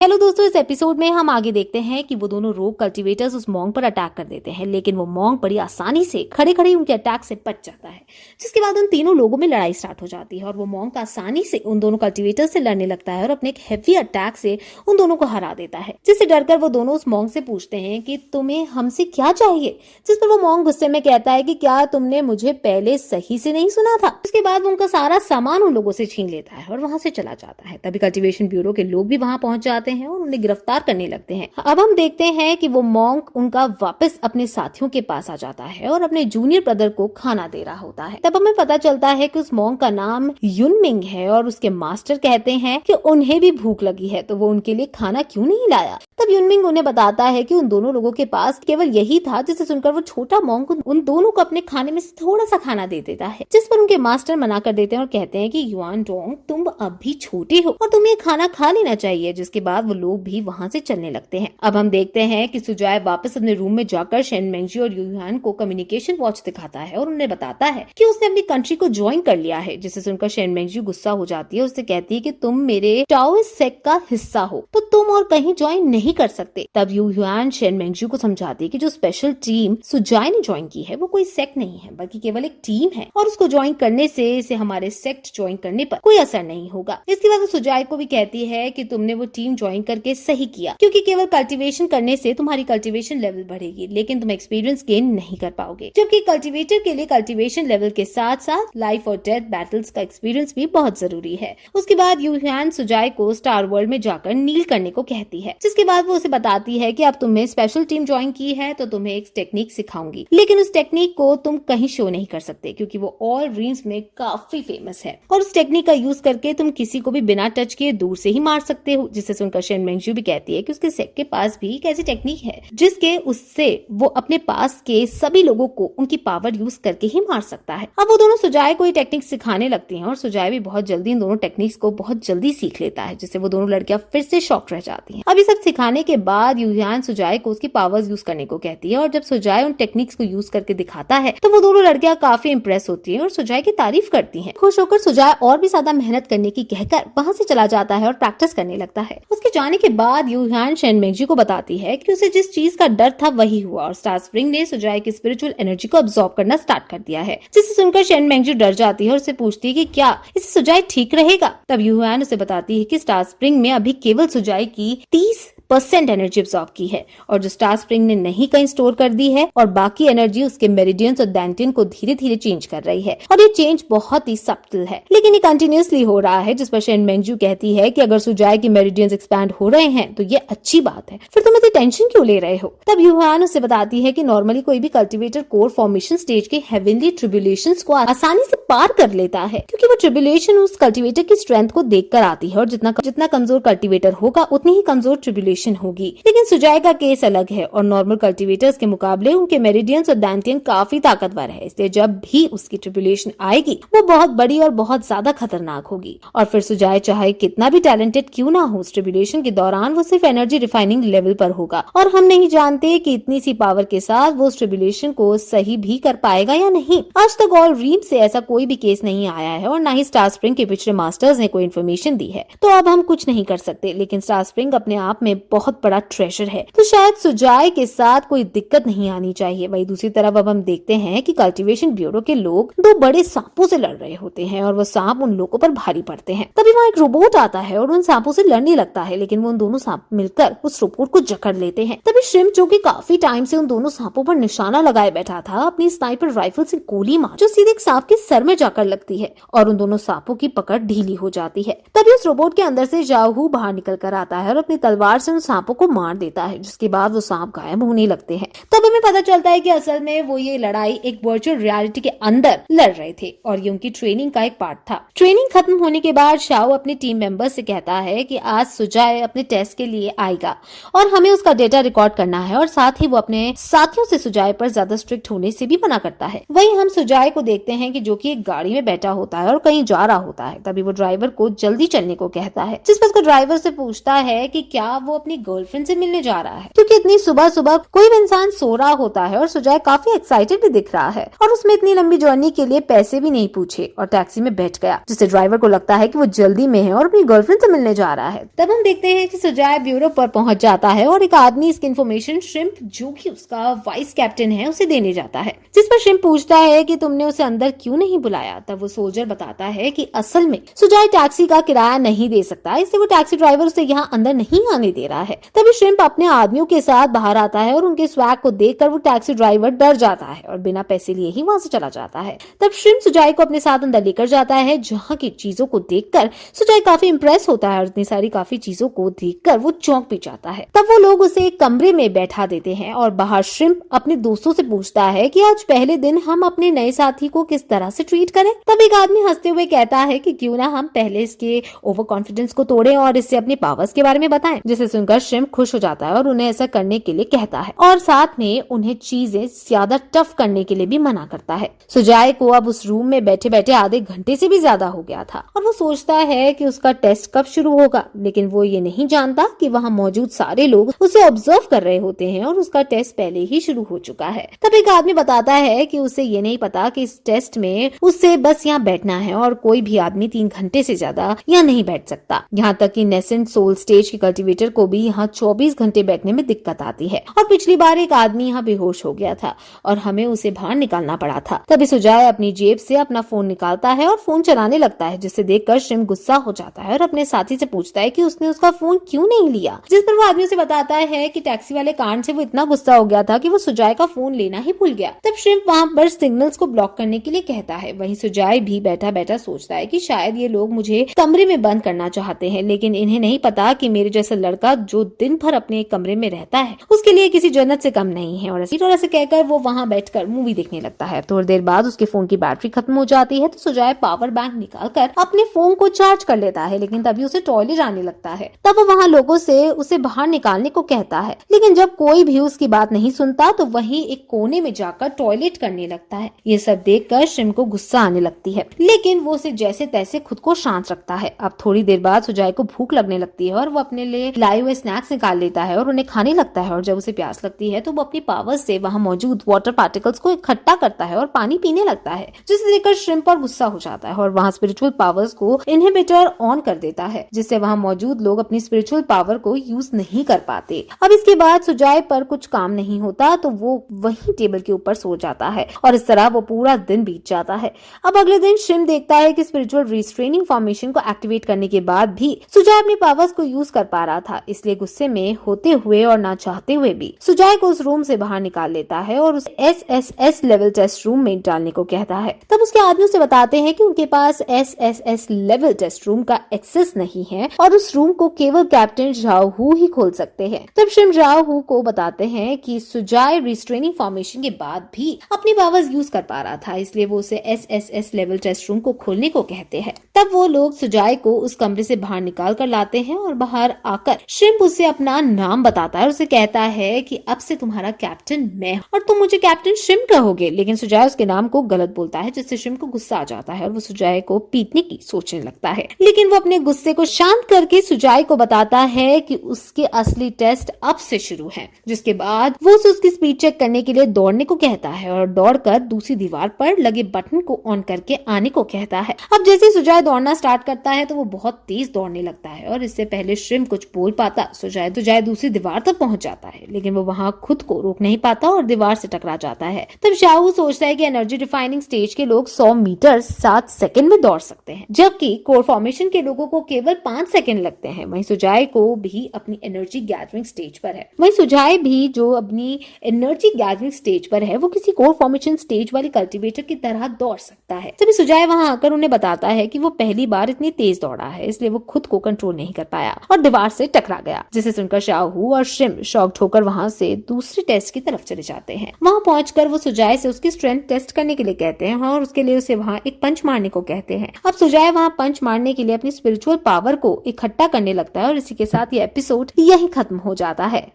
Hello दोस्तों, इस episode में हम आगे देखते हैं कि वो दोनों रोग कल्टीवेटर्स उस मॉन्ग पर अटैक कर देते हैं, लेकिन वो मॉन्ग बड़ी आसानी से खड़े खड़े उनके अटैक से बच जाता है। जिसके बाद उन तीनों लोगों में लड़ाई स्टार्ट हो जाती है और वो मॉन्ग आसानी से उन दोनों कल्टीवेटर्स से लड़ने लगता है और अपने एक हेवी अटैक से उन दोनों को हरा देता है। जिससे डरकर वो दोनों उस मॉन्ग से पूछते हैं कि तुम्हें हमसे क्या चाहिए। जिस पर वो मॉन्ग गुस्से में कहता है कि क्या तुमने मुझे पहले सही से नहीं सुना था। उसके बाद वो उनका सारा सामान उन लोगों से छीन लेता है और वहां से चला जाता है। तभी कल्टीवेशन ब्यूरो के लोग भी वहां पहुंच जाते हैं और उन्हें गिरफ्तार करने लगते हैं। अब हम देखते हैं कि वो मॉन्क उनका वापस अपने साथियों के पास आ जाता है और अपने जूनियर ब्रदर को खाना दे रहा होता है। तब हमें पता चलता है कि उस मॉन्क का नाम युनमिंग है और उसके मास्टर कहते हैं कि उन्हें भी भूख लगी है, तो वो उनके लिए खाना क्यों नहीं लाया। तब युनमिंग उन्हें बताता है कि उन दोनों लोगों के पास केवल यही था, जिसे सुनकर वो छोटा मॉन्क उन दोनों को अपने खाने में से थोड़ा सा खाना दे देता है। जिस पर उनके मास्टर मना कर देते हैं और कहते हैं कि युआन डोंग, तुम अब भी छोटे हो और तुम्हें खाना खा लेना चाहिए। जिसके बाद वो लोग भी वहां से चलने लगते हैं। अब हम देखते हैं कि सुजाय वापस अपने रूम में जाकर शेन मेंगजी और यूहान को कम्युनिकेशन वॉच दिखाता है और उन्हें बताता है कि उसने अपनी कंट्री को ज्वाइन कर लिया है। जिसे सुनकर शेन मेंगजी गुस्सा हो जाती है, उससे कहती है कि तुम मेरे टाओइस्ट सेक्ट का हिस्सा हो, तो तुम और कहीं ज्वाइन नहीं कर सकते। तब यूहान शेन मेंगजी को समझाती है कि जो स्पेशल टीम सुजाय ने ज्वाइन की है वो कोई सेक्ट नहीं है, बल्कि केवल एक टीम है और उसको ज्वाइन करने से इसे हमारे सेक्ट ज्वाइन करने पर कोई असर नहीं होगा। इसके बाद वो सुजाय को भी कहती है कि तुमने वो टीम ज्वाइन करके सही किया, क्योंकि केवल कल्टीवेशन करने से तुम्हारी कल्टीवेशन लेवल बढ़ेगी, लेकिन तुम एक्सपीरियंस गेन नहीं कर पाओगे। जबकि कल्टीवेटर के लिए कल्टीवेशन लेवल के साथ साथ लाइफ और डेथ बैटल्स का एक्सपीरियंस भी बहुत जरूरी है। उसके बाद यूहान सुजाय को स्टार वर्ल्ड में जाकर नील करने को कहती है। जिसके बाद वो उसे बताती है कि अब तुम्हें स्पेशल टीम ज्वाइन की है तो तुम्हें एक टेक्निक सिखाऊंगी, लेकिन उस टेक्निक को तुम कहीं शो नहीं कर सकते, क्योंकि वो ऑल ड्रीम्स में काफी फेमस है और उस टेक्निक का यूज करके तुम किसी को भी बिना टच किए दूर से ही मार सकते हो। जिसे सुनकर शेन मेंगजी भी कहती है कि उसके सेक्ट के पास भी एक ऐसी टेक्निक है जिसके उससे वो अपने पास के सभी लोगों को उनकी पावर यूज करके ही मार सकता है। अब वो दोनों सुजाय को ये टेक्निक सिखाने लगती हैं और सुजाय भी बहुत जल्दी इन दोनों टेक्निक्स को बहुत जल्दी सीख लेता है, जिससे वो दोनों लड़कियां फिर से शॉक रह जाती हैं। अब ये सब सिखाने के बाद यूहान सुजाय को उसकी पावर्स यूज करने को कहती है और जब सुजाय उन टेक्निक्स को यूज करके दिखाता है तो वो दोनों लड़कियां काफी इंप्रेस होती है और सुजाय की तारीफ करती है। खुश होकर सुजाय और भी ज्यादा मेहनत करने की कहकर वहां से चला जाता है और प्रैक्टिस करने लगता है। उसके जाने के बाद यूहान शेन मेंगजी को बताती है कि उसे जिस चीज का डर था वही हुआ और स्टार स्प्रिंग ने सुजाय की स्पिरिचुअल एनर्जी को अब्सॉर्ब करना स्टार्ट कर दिया है। जिसे सुनकर शेन मेंगजी डर जाती है और उससे पूछती है कि क्या इससे सुजाय ठीक रहेगा। तब यूहान उसे बताती है कि स्टार स्प्रिंग में अभी केवल सुजाय की 30% एनर्जी अब्सॉर्ब की है और जो स्टार स्प्रिंग ने नहीं कहीं स्टोर कर दी है, और बाकी एनर्जी उसके मेरिडियंस और दैंटियन को धीरे धीरे चेंज कर रही है और ये चेंज बहुत ही सब्टिल है, लेकिन ये कंटिन्यूअसली हो रहा है। जिस पर शेन मेंगजू कहती है कि अगर सुजाय की मेरिडियंस एक्सपैंड हो रहे हैं तो ये अच्छी बात है, फिर तुम इतनी टेंशन क्यों ले रहे हो। तब यूहान उससे बताती है कि नॉर्मली कोई भी कल्टीवेटर कोर फॉर्मेशन स्टेज के हेवनली ट्रिब्यूलेशंस को आसानी से पार कर लेता है, क्योंकि वो ट्रिब्यूलेशन उस कल्टीवेटर की स्ट्रेंथ को देखकर आती है और जितना कमजोर कल्टीवेटर होगा उतनी ही कमजोर ट्रिब्यूलेशन होगी। लेकिन सुजाय का केस अलग है और नॉर्मल कल्टीवेटर्स के मुकाबले उनके मेरिडियंस और दैंटियन काफी ताकतवर है, इसलिए जब भी उसकी ट्रिब्यूलेशन आएगी वो बहुत बड़ी और बहुत ज्यादा खतरनाक होगी। और फिर सुजाय चाहे कितना भी टैलेंटेड क्यों ना हो, ट्रिब्यूलेशन के दौरान वो सिर्फ एनर्जी रिफाइनिंग लेवल पर होगा और हम नहीं जानते कि इतनी सी पावर के साथ वो ट्रिब्यूलेशन को सही भी कर पाएगा या नहीं। आज तक ऑल ड्रीम से ऐसा कोई भी केस नहीं आया है और ना ही स्टार स्प्रिंग के पिछले मास्टर्स ने कोई इन्फॉर्मेशन दी है, तो अब हम कुछ नहीं कर सकते। लेकिन स्टार स्प्रिंग अपने आप में बहुत बड़ा ट्रेजर है, तो शायद सुजाय के साथ कोई दिक्कत नहीं आनी चाहिए। वही दूसरी तरफ अब हम देखते हैं कि कल्टीवेशन ब्यूरो के लोग दो बड़े सांपों से लड़ रहे होते हैं और वो सांप उन लोगों पर भारी पड़ते हैं। तभी वहाँ एक रोबोट आता है और उन सांपों से लड़ने लगता है, लेकिन वो उन दोनों सांप मिलकर उस रोबोट को जकड़ लेते हैं। तभी श्रिम्प, जो कि काफी टाइम से उन दोनों सांपों पर निशाना लगाए बैठा था, अपनी स्नाइपर राइफल से गोली मार जो सीधे एक सांप के सर में जाकर लगती है और उन दोनों सांपों की पकड़ ढीली हो जाती है। तभी उस रोबोट के अंदर से जाहू बाहर निकल कर आता है और अपनी तलवार से उन सांपों को मार देता है, जिसके बाद वो सांप गायब होने लगते हैं। तब हमें पता चलता है कि असल में वो ये लड़ाई एक वर्चुअल रियलिटी के अंदर लड़ रहे थे और ये उनकी ट्रेनिंग का एक पार्ट था। ट्रेनिंग खत्म होने के बाद शाओ अपने टीम मेंबर्स से कहता है कि आज सुजाय अपने टेस्ट के लिए आएगा और हमें उसका डेटा रिकॉर्ड करना है, और साथ ही वो अपने साथियों से सुजाय पर ज्यादा स्ट्रिक्ट होने से भी मना करता है। वही हम सुजाय को देखते हैं कि जो कि एक गाड़ी में बैठा होता है और कहीं जा रहा होता है। तभी वो ड्राइवर को जल्दी चलने को कहता है, जिस पर उसका ड्राइवर से पूछता है कि क्या वो अपनी गर्लफ्रेंड से मिलने जा रहा है, क्योंकि इतनी सुबह सुबह कोई भी इंसान सो रहा होता है और सुजय काफी एक्साइटेड भी दिख रहा है और उसमें इतनी लंबी जर्नी के लिए पैसे भी नहीं पूछे और टैक्सी में बैठ गया, जिससे ड्राइवर को लगता है कि वो जल्दी में है और अपनी गर्लफ्रेंड से मिलने जा रहा है। तब हम देखते हैं कि सुजय ब्यूरो पर पहुंच जाता है और एक आदमी इसकी इन्फॉर्मेशन श्रिम्प, जो कि उसका वाइस कैप्टन है, उसे देने जाता है, जिस पर श्रिम्प पूछता है कि तुमने उसे अंदर क्यों नहीं बुलाया। तब वो सोल्जर बताता है कि असल में सुजय टैक्सी का किराया नहीं दे सकता, इसलिए वो टैक्सी ड्राइवर उसे यहाँ अंदर नहीं आने दे रहा है। तभी श्रिम्प अपने आदमियों के साथ बाहर आता है और उनके स्वैग को देखकर वो टैक्सी ड्राइवर डर जाता है और बिना पैसे लिए ही वहां से चला जाता है। तब श्रिम्प सुजय को अपने साथ अंदर लेकर जाता है, जहाँ की चीजों को देखकर सुजय काफी इंप्रेस होता है और इतनी सारी काफी चीजों को देखकर वो चौंक भी जाता है। तब वो लोग उसे एक कमरे में बैठा देते हैं और बाहर श्रिम्प अपने दोस्तों से पूछता है कि आज पहले दिन हम अपने नए साथी को किस तरह से ट्रीट करें। तब एक आदमी हंसते हुए कहता है कि क्यों ना हम पहले इसके ओवर कॉन्फिडेंस को तोड़ें और इससे अपने पावर्स के बारे में बताएं। जिसे सुनकर श्रिम्प खुश हो जाता है और उन्हें ऐसा करने के लिए कहता है और साथ में उन्हें चीजें ज्यादा टफ करने के लिए भी मना करता है। सुजय को अब उस रूम में बैठे बैठे आधे घंटे से भी ज्यादा हो गया था और वो सोचता है कि उसका टेस्ट कब शुरू होगा, लेकिन वो ये नहीं जानता कि वहाँ मौजूद सारे लोग उसे ऑब्जर्व कर रहे होते हैं और उसका टेस्ट पहले ही शुरू हो चुका है। तब एक आदमी बताता है कि उसे ये नहीं पता कि इस टेस्ट में उससे बस यहाँ बैठना है और कोई भी आदमी 3 घंटे से ज्यादा यहाँ नहीं बैठ सकता। यहाँ तक कि नेसेंट सोल स्टेज के कल्टीवेटर को भी यहाँ 24 घंटे बैठने में दिक्कत आती है और पिछली बार एक आदमी यहाँ बेहोश हो गया था और हमें उसे बाहर निकालना पड़ा था। तभी सुजय अपनी जेब से अपना फोन निकालता है और फोन चलाने लगता है, जिसे देखकर श्रिम्प गुस्सा हो जाता है और अपने साथी से पूछता है कि उसने उसका फोन क्यों नहीं लिया। जिस पर वो आदमी उसे बताता है कि टैक्सी वाले कांड से वो इतना गुस्सा हो गया था कि वो सुजय का फोन लेना ही भूल गया। तब श्रिम्प वहाँ पर सिग्नल्स को ब्लॉक करने के लिए कहता है। वहीं सुजय भी बैठा बैठा सोचता है कि शायद ये लोग मुझे कमरे में बंद करना चाहते हैं, लेकिन इन्हें नहीं पता कि मेरे जैसा लड़का जो दिन भर अपने कमरे में रहता है उसके लिए किसी जन्नत से कम नहीं है। और इसी तरह से कहकर वो वहाँ बैठकर मूवी देखने लगता है। थोड़ी देर बाद उसके फोन की बैटरी खत्म हो जाती है तो सुजय पावर बैंक निकालकर अपने फोन को चार्ज कर लेता है, लेकिन तभी उसे टॉयलेट आने लगता है। तब वो वहाँ लोगों से उसे बाहर निकालने को कहता है, लेकिन जब कोई भी उसकी बात नहीं सुनता तो वहीं एक कोने में जाकर टॉयलेट करने लगता है। ये सब देखकर श्रिम्प को गुस्सा आने लगती है, लेकिन वो उसे जैसे तैसे खुद को शांत रखता है। अब थोड़ी देर बाद सुजय को भूख लगने लगती है और वो अपने लिए लाए हुए स्नैक्स निकाल लेता है और उन्हें खाने लगता है। और जब उसे प्यास लगती है तो वो अपनी पावर्स से वहाँ मौजूद वाटर पार्टिकल्स को इकट्ठा करता है और पानी पीने लगता है, जिसे देखकर श्रिम्प पर गुस्सा हो जाता है और वहाँ स्पिरिचुअल पावर्स को इनहिबिटर ऑन कर देता है, जिससे वहाँ मौजूद लोग अपनी स्पिरिचुअल पावर को यूज नहीं कर पाते। अब इसके बाद सुजय पर कुछ काम नहीं होता तो वो वही टेबल के ऊपर सो जाता है और इस तरह वो पूरा दिन बीत जाता है। अब अगले दिन श्रिम्प देखता है कि स्पिरिचुअल रिस्ट्रेनिंग फॉर्मेशन को एक्टिवेट करने के बाद भी सुजय अपनी पावर्स को यूज कर पा रहा था, इसलिए गुस्से में होते हुए और ना चाहते हुए भी सुजय को उस रूम से बाहर निकाल लेता है और उस SSS लेवल टेस्ट रूम में डालने को कहता है। तब उसके आदमी उसे बताते हैं कि उनके पास SSS लेवल टेस्ट रूम का एक्सेस नहीं है और उस रूम को केवल कैप्टन राहु ही खोल सकते हैं। तब श्रिम्प राहु को बताते हैं कि सुजय रिस्ट्रेनिंग फॉर्मेशन के बाद भी अपनी पावर्स यूज कर पा रहा था, इसलिए वो उसे SSS लेवल टेस्ट रूम को खोलने को कहते हैं। तब वो लोग सुजय को उस कमरे से बाहर निकाल कर लाते हैं और बाहर आकर श्रिम्प उसे अपना नाम बताता है और उसे कहता है कि अब से तुम्हारा कैप्टन मैं और तुम मुझे कैप्टन श्रिम्प कहोगे, लेकिन सुजय उसके नाम को गलत बोलता है, जिससे श्रिम्प को गुस्सा आ जाता है और वो सुजय को पीटने की सोचने लगता है। लेकिन वो अपने गुस्से को शांत करके सुजय को बताता है कि उसके असली टेस्ट अब से शुरू है, जिसके बाद वो उसे उसकी स्पीड चेक करने के लिए दौड़ने को कहता है और दौड़कर दूसरी दीवार पर लगे बटन को ऑन करके आने को कहता है। अब जैसे सुजय दौड़ना स्टार्ट करता है तो वो बहुत तेज दौड़ने लगता है और इससे पहले श्रिम्प कुछ बोल पाता सुजय दूसरी दीवार तक पहुंच जाता है, लेकिन वो वहां खुद को रोक नहीं पाता और दीवार से टकरा जाता है। तब शाहू सोचता है कि एनर्जी डिफाइनिंग स्टेज के लोग 100 मीटर 7 सेकंड में दौड़ सकते हैं, जबकि कोर फॉर्मेशन के लोगों को केवल 5 सेकंड लगते हैं। वहीं सुजय को भी अपनी एनर्जी गैदरिंग स्टेज पर है। वहीं सुजय भी जो अपनी एनर्जी गैदरिंग स्टेज पर है वो किसी कोर फॉर्मेशन स्टेज वाली कल्टीवेटर की तरह दौड़ सकता है। तभी सुजय वहां आकर उन्हें बताता है कि वो पहली बार इतनी तेज दौड़ा है, इसलिए वो खुद को कंट्रोल नहीं कर पाया और दीवार से टकरा गया, जिसे सुनकर शाहू और श्रिम्प शॉक्ड होकर वहां से दूसरे टेस्ट की तरफ चले जाते हैं। वहां पहुंचकर वो सुजय से उसकी स्ट्रेंथ टेस्ट करने के लिए कहते हैं और उसके लिए उसे वहां एक पंच मारने को कहते हैं। अब सुजय वहां पंच मारने के लिए अपनी स्पिरिचुअल पावर को इकट्ठा करने लगता है और इसी के साथ ये एपिसोड यहीं खत्म हो जाता है।